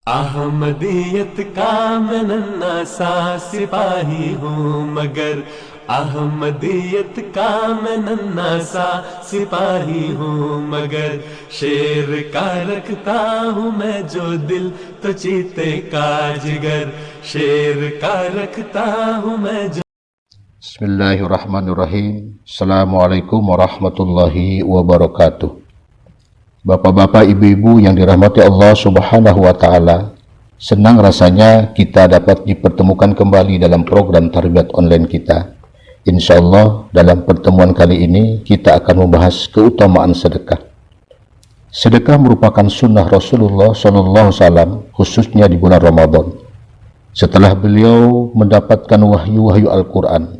अहमदियत का मैं नन्हा सा सिपाही हूँ मगर अहमदियत का मैं नन्हा सा सिपाही हूँ मगर शेर का रखता हूँ मैं जो दिल तो चीते का जिगर शेर का रखता हूँ मैं जो। Bismillahirrahmanirrahim. Assalamualaikum warahmatullahi wabarakatuh. Bapak-bapak, ibu-ibu yang dirahmati Allah Subhanahu wa Ta'ala, senang rasanya kita dapat dipertemukan kembali dalam program tarbiyat online kita. Insya Allah dalam pertemuan kali ini kita akan membahas keutamaan sedekah. Sedekah merupakan sunnah Rasulullah SAW, khususnya di bulan Ramadan. Setelah beliau mendapatkan wahyu-wahyu Al-Quran,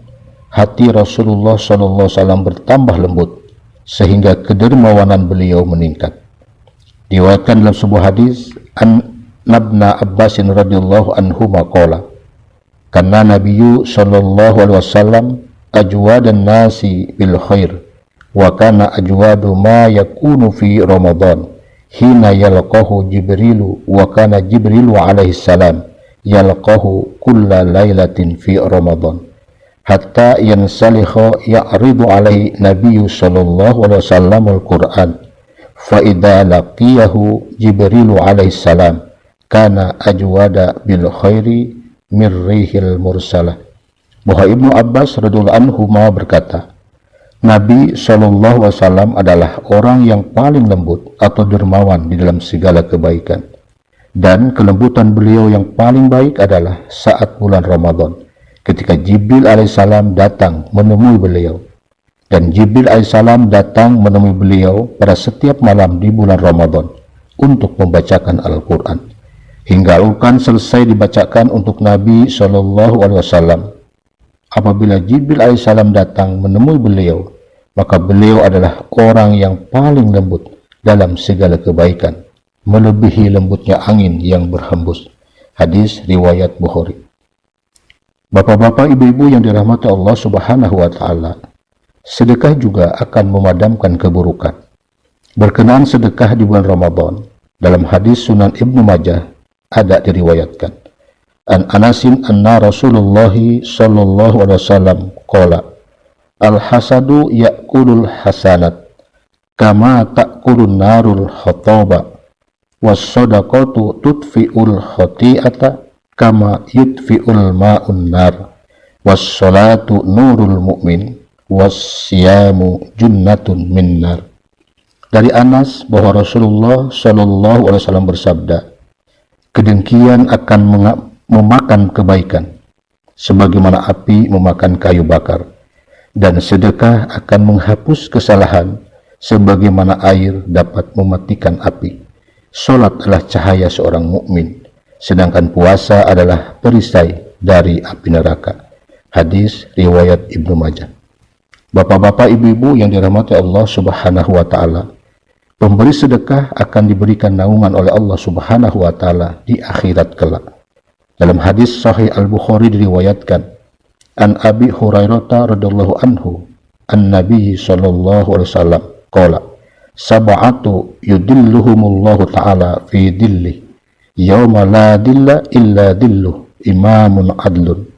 hati Rasulullah SAW bertambah lembut sehingga kedermawanan beliau meningkat. Diriwayatkan dalam sebuah hadis, an Ibnu Abbas radhiyallahu anhu maqala, karena Nabi sallallahu alaihi wasallam ajwadan nasi bil khair wa kana ajwadu ma yakunu fi Ramadan hina yalqahu Jibrilu wa kana Jibrilu alaihi salam yalqahu kulla lailatin fi Ramadan hatta yansalikha ya'ridu alaihi Nabi sallallahu alaihi wasallam al-Qur'an fa idza laqiyahu Jibrilu alaihi salam kana ajwada bil khairi mir rihil mursalah. Bahwa Ibnu Abbas radhiyallahu anhu berkata, Nabi sallallahu alaihi wasallam adalah orang yang paling lembut atau dermawan di dalam segala kebaikan, dan kelembutan beliau yang paling baik adalah saat bulan Ramadan, ketika Jibril alaihissalam datang menemui beliau. Dan Jibril alaihissalam datang menemui beliau pada setiap malam di bulan Ramadan untuk membacakan Al-Quran, hingga Al-Quran selesai dibacakan untuk Nabi SAW. Apabila Jibril alaihissalam datang menemui beliau, maka beliau adalah orang yang paling lembut dalam segala kebaikan, melebihi lembutnya angin yang berhembus. Hadis riwayat Bukhari. Bapak-bapak, ibu-ibu yang dirahmati Allah Subhanahu wa Ta'ala, sedekah juga akan memadamkan keburukan. Berkenaan sedekah di bulan Ramadan, dalam hadis Sunan Ibnu Majah ada diriwayatkan, an Anasin anna Rasulullah sallallahu alaihi wasallam qala, al-hasadu ya'kulul hasanat kama ta'kulun narul khataba was sadaqatu tudfi'ul khati'ata kama yudfi'ul ma'un nar was salatu nurul mu'min was siyamu junnatun min nar. Dari Anas bahwa Rasulullah sallallahu alaihi wasallam bersabda, kedengkian akan memakan kebaikan sebagaimana api memakan kayu bakar, dan sedekah akan menghapus kesalahan sebagaimana air dapat mematikan api. Salat adalah cahaya seorang mukmin, sedangkan puasa adalah perisai dari api neraka. Hadis riwayat Ibnu Majah. Bapak-bapak, ibu-ibu yang dirahmati Allah Subhanahu wa Ta'ala, pemberi sedekah akan diberikan naungan oleh Allah Subhanahu wa Ta'ala di akhirat kelak. Dalam hadis Sahih Al-Bukhari diriwayatkan, an Abi Hurairah radhiyallahu anhu an Nabi sallallahu alaihi wasallam qala, sab'atu yudilluhumullahu ta'ala fi dilli yawma la dilla illa dilluh, imamun adlun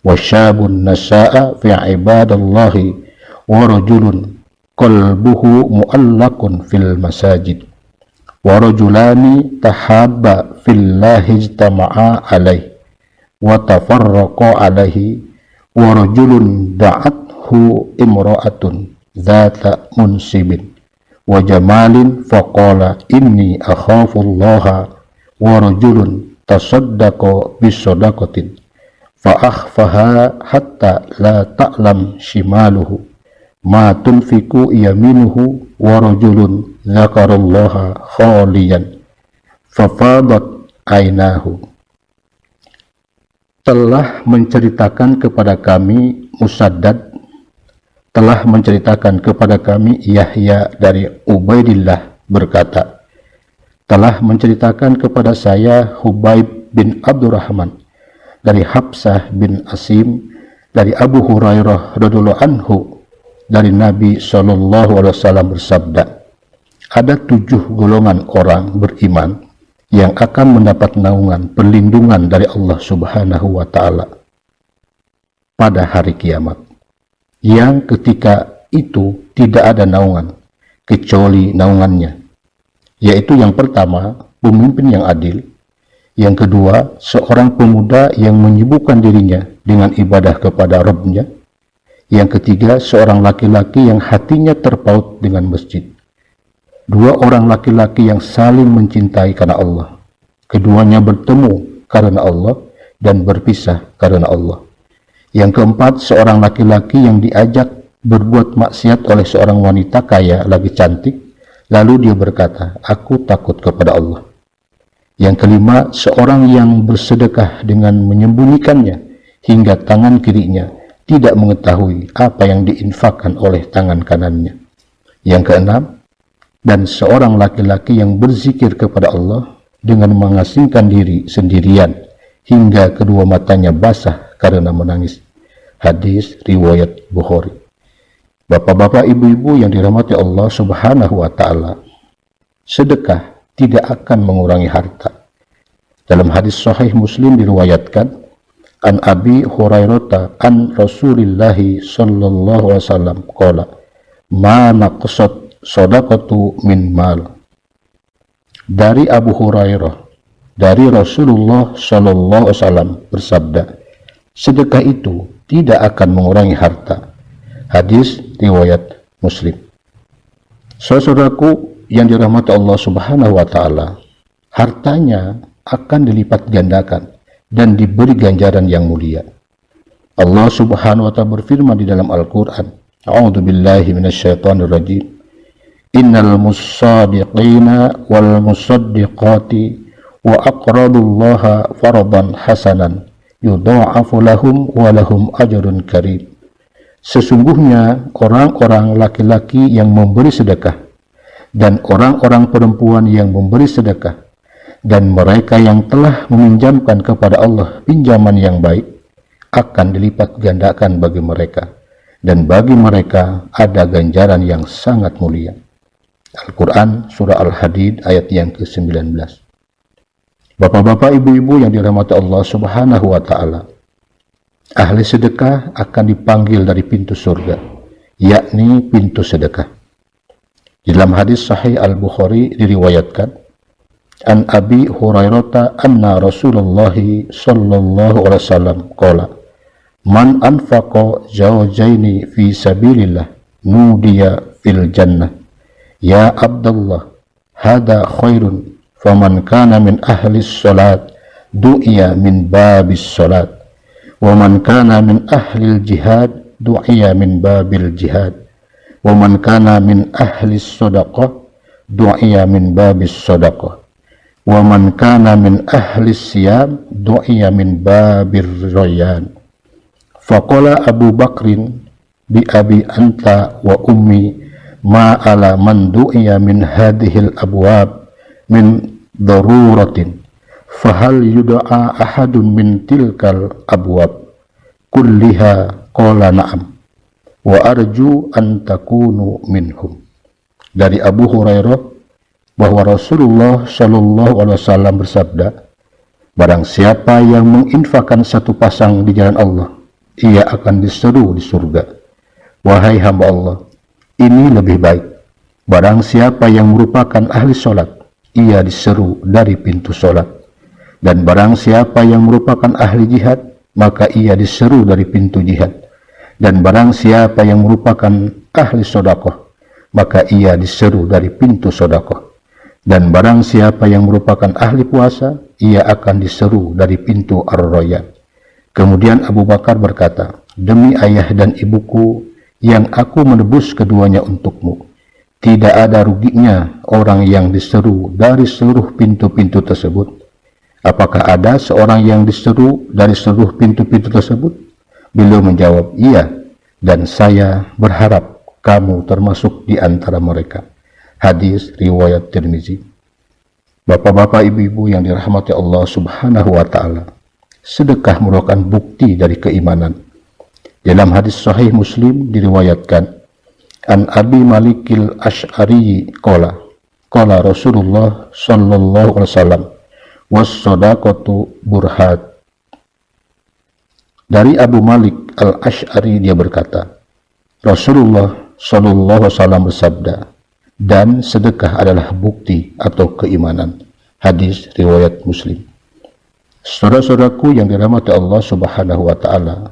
wa syabun nasa'a fi ibadallahi wa rajulun qalbuhu mu'allakun fil masajid wa rajulani tahabba fillahi ijtama'a alaih wa tafarraqa alaihi wa rajulun da'athu imra'atun dhata munsibin wa jamalin faqala inni akhafullaha wa rajulun tasaddaqa bisadaqatin fa akhfaha hatta la ta'lam shimaluhu ma tunfiku yaminuhu wa rajulun dzakarallaha khaliyan fafadat ainahu. Telah menceritakan kepada kami Musaddad, telah menceritakan kepada kami Yahya dari Ubaidillah berkata, telah menceritakan kepada saya Hubaib bin Abdurrahman dari Habsah bin Asim dari Abu Hurairah radhiyallahu anhu dari Nabi sallallahu alaihi wasallam bersabda, ada 7 golongan orang beriman yang akan mendapat naungan perlindungan dari Allah Subhanahu wa Ta'ala pada hari kiamat, yang ketika itu tidak ada naungan kecuali naungannya, yaitu yang pertama, pemimpin yang adil; yang kedua, seorang pemuda yang menyibukkan dirinya dengan ibadah kepada Rabb-Nya; yang ketiga, seorang laki-laki yang hatinya terpaut dengan masjid; dua orang laki-laki yang saling mencintai karena Allah, keduanya bertemu karena Allah dan berpisah karena Allah; yang keempat, seorang laki-laki yang diajak berbuat maksiat oleh seorang wanita kaya lagi cantik, lalu dia berkata, "Aku takut kepada Allah"; yang kelima, seorang yang bersedekah dengan menyembunyikannya hingga tangan kirinya tidak mengetahui apa yang diinfakkan oleh tangan kanannya; yang keenam, dan seorang laki-laki yang berzikir kepada Allah dengan mengasingkan diri sendirian hingga kedua matanya basah karena menangis. Hadis riwayat Bukhari. Bapak-bapak, ibu-ibu yang dirahmati Allah Subhanahu wa Ta'ala, sedekah tidak akan mengurangi harta. Dalam hadis sahih Muslim diriwayatkan, an Abi Hurairah an Rasulillahi sallallahu alaihi wasallam qala, ma naqsat shadaqatu min mal. Dari Abu Hurairah, dari Rasulullah sallallahu alaihi wasallam bersabda, sedekah itu tidak akan mengurangi harta. Hadis riwayat Muslim. Saudaraku yang dirahmati Allah Subhanahu wa Ta'ala, hartanya akan dilipat gandakan dan diberi ganjaran yang mulia. Allah Subhanahu wa Ta'ala berfirman di dalam Al-Quran, A'udzu billahi minasyaitonir rajim, innal musaddiqina wal musaddiqati wa aqradullaha faradan hasanan yudha'afu lahum wa lahum ajrun karim. Sesungguhnya orang-orang laki-laki yang memberi sedekah dan orang-orang perempuan yang memberi sedekah dan mereka yang telah meminjamkan kepada Allah pinjaman yang baik akan dilipat gandakan bagi mereka, dan bagi mereka ada ganjaran yang sangat mulia. Al-Quran Surah Al-Hadid ayat yang ke-19. Bapak-bapak, ibu-ibu yang dirahmati Allah Subhanahu wa Ta'ala, ahli sedekah akan dipanggil dari pintu surga, yakni pintu sedekah. Di dalam hadis sahih Al-Bukhari diriwayatkan, an Abi Hurairah anna Rasulullah sallallahu alaihi wasallam qala, man anfaqa zawjaini fi sabilillah nudiya fil jannah, ya Abdullah, hada khairun, faman kana min ahli salat du'iya min babis salat, wa man kana min ahli jihad du'iya min babil jihad, wa man kana min ahli sadaqah du'iya min babis sadaqah, wa man kana min ahli siyam du'iya min babir rayyan. Faqala Abu Bakrin bi abi anta wa ummi ma ala man du'iya min hadhil abwab min daruratin fahal yud'a ahadun min tilkal abwab kulliha. Qala na'am wa arju an takunu minhum. Dari Abu Hurairah bahwa Rasulullah sallallahu alaihi wasallam bersabda, barang siapa yang menginfakkan satu pasang di jalan Allah, ia akan diseru di surga, wahai hamba Allah, ini lebih baik. Barang siapa yang merupakan ahli solat, ia diseru dari pintu solat. Dan barang siapa yang merupakan ahli jihad, maka ia diseru dari pintu jihad. Dan barang siapa yang merupakan ahli sodakoh, maka ia diseru dari pintu sodakoh. Dan barang siapa yang merupakan ahli puasa, ia akan diseru dari pintu ar-rayyan. Kemudian Abu Bakar berkata, demi ayah dan ibuku yang aku menebus keduanya untukmu, tidak ada ruginya orang yang diseru dari seluruh pintu-pintu tersebut. Apakah ada seorang yang diseru dari seluruh pintu-pintu tersebut? Beliau menjawab, iya, dan saya berharap kamu termasuk di antara mereka. Hadis riwayat Tirmizi. Bapak-bapak, ibu-ibu yang dirahmati Allah Subhanahu wa Ta'ala, sedekah merupakan bukti dari keimanan. Dalam hadis sahih Muslim diriwayatkan, an Abi Malikil Asy'ari qala, qala Rasulullah sallallahu alaihi wasallam, was-shadaqatu burhat. Dari Abu Malik Al-Asy'ari dia berkata, Rasulullah Shallallahu Alaihi Wasallam bersabda, dan sedekah adalah bukti atau keimanan. Hadis riwayat Muslim. Saudara-saudaraku yang dirahmati Allah Subhanahu wa taala,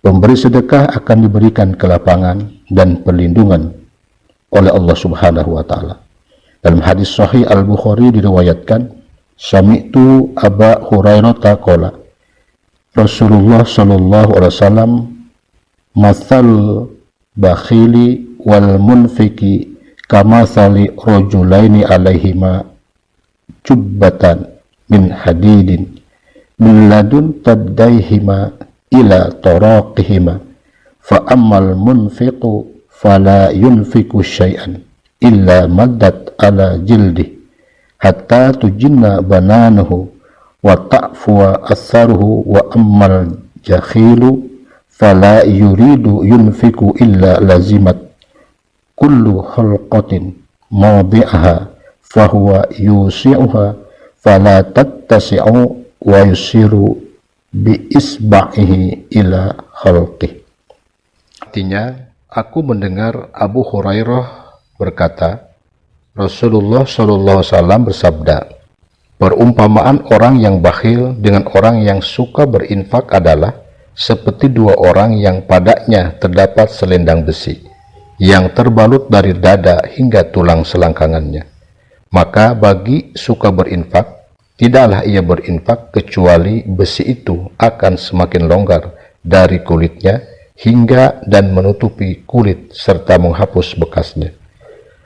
pemberi sedekah akan diberikan kelapangan dan perlindungan oleh Allah Subhanahu wa taala. Dalam hadis sahih Al-Bukhari diriwayatkan, sami'tu Aba Hurairah qala, Rasulullah sallallahu alaihi wasallam, matsal bakhili wal munfiki kamatsali rajulaini alaihima jubbatan min hadidin min ladun taddaihima ila taraqihima, fa ammal munfiqu fala yunfiqu syai'an illa maddat ala jildi hatta tujinna bananuhu wa ta'fuwa atharuhu, wa ammal jakhilu fala yuridu yunfiqu illa lazimat kullu halqatin mawdi'aha fahuwa yusi'uha fala tattasi'u wa yusiru bi isba'ihi ila halqih. Artinya, aku mendengar Abu Hurairah berkata, Rasulullah Shallallahu Alaihi Wasallam bersabda, perumpamaan orang yang bakhil dengan orang yang suka berinfak adalah seperti dua orang yang padanya terdapat selendang besi yang terbalut dari dada hingga tulang selangkangannya. Maka bagi suka berinfak, tidaklah ia berinfak kecuali besi itu akan semakin longgar dari kulitnya hingga dan menutupi kulit serta menghapus bekasnya.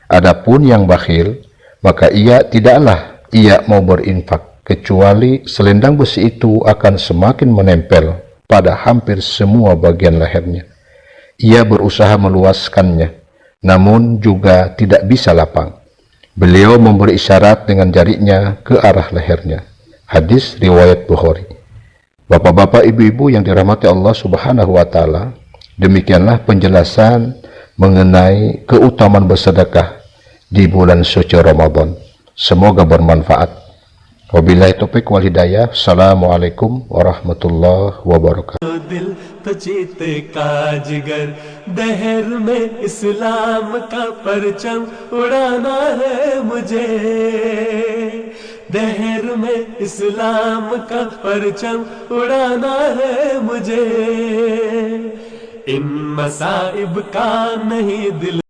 Adapun yang bakhil, maka tidaklah ia mau berinfak kecuali selendang besi itu akan semakin menempel pada hampir semua bagian lehernya. Ia berusaha meluaskannya, namun juga tidak bisa lapang. Beliau memberi isyarat dengan jarinya ke arah lehernya. Hadis riwayat Bukhari. Bapak-bapak, ibu-ibu yang dirahmati Allah Subhanahu wa taala, demikianlah penjelasan mengenai keutamaan bersedekah di bulan suci Ramadan. Semoga bermanfaat. Wabillahi taufiq wal hidayah. Assalamualaikum warahmatullahi wabarakatuh. दिल तो चीते का जिगर, दहर में इस्लाम का परचम उड़ाना है मुझे, दहर में इस्लाम का परचम उड़ाना है मुझे, इन मसाइब का नहीं दिल